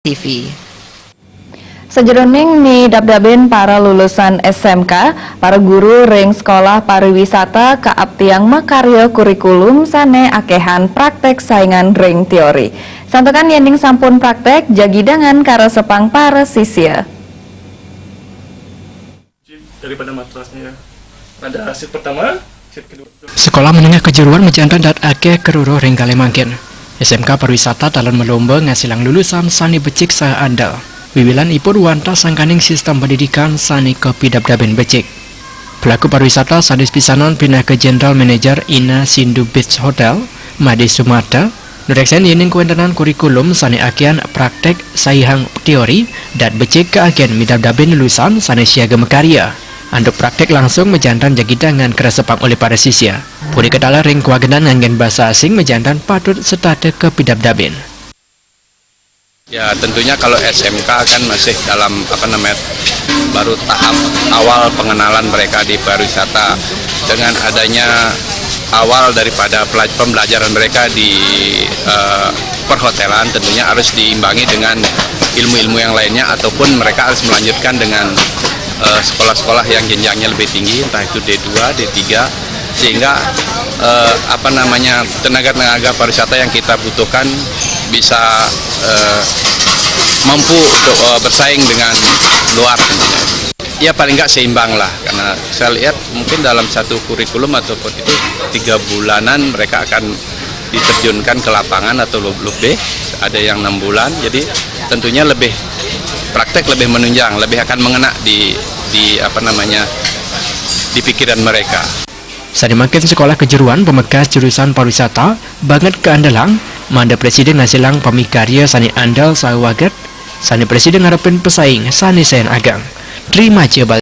TV. Sejroning midabdaben para lulusan SMK, para guru ring sekolah pariwisata kaaptiang makarya kurikulum sane akehan praktek saingan ring teori. Santokan yending sampun praktek jagidangan karesepang para sisya. Daripada matrasnya ada shift pertama, shift kedua. Sekolah menengah kejuruan menjantan dat akeh keruro ring Kalemangkin. SMK Pariwisata dalam melomba ngasilang lulusan sani becik saha andal. Wiwilan ipun wanta sangkaning sistem pendidikan sani kopi dabdaben becik. Pelaku pariwisata sadis pisanan pindah ke General Manager Ina Sindu Beach Hotel, Made Sumarta, nureksen yening kuentenan kurikulum sani akean praktek saihang teori dat becik ke agen midabdaben lulusan sani siaga mekarya. Anduk praktek langsung menjantan jagidangan keresepang oleh para sisya. Puri kedala ring kuagenan ngangen bahasa asing menjantan patut setate ke pidabdaben. Ya tentunya kalau SMK kan masih dalam baru tahap awal pengenalan mereka di pariwisata. Dengan adanya awal daripada pembelajaran mereka di perhotelan tentunya harus diimbangi dengan ilmu-ilmu yang lainnya ataupun mereka harus melanjutkan dengan sekolah-sekolah yang jenjangnya lebih tinggi, entah itu D2, D3, sehingga tenaga-tenaga pariwisata yang kita butuhkan bisa mampu untuk bersaing dengan luar tentunya. Ya paling nggak seimbang lah, karena saya lihat mungkin dalam satu kurikulum ataupun itu 3 bulanan mereka akan diterjunkan ke lapangan atau lebih, ada yang 6 bulan, jadi tentunya lebih praktek, lebih menunjang, lebih akan mengena di pikiran mereka. Sadimakin sekolah kejuruan pemegas jurusan pariwisata banget keandalang, manda presiden ngasilang pemikarya sani andal sawaget, sani presiden ngarepin pesaing sani sen agang. Terima aja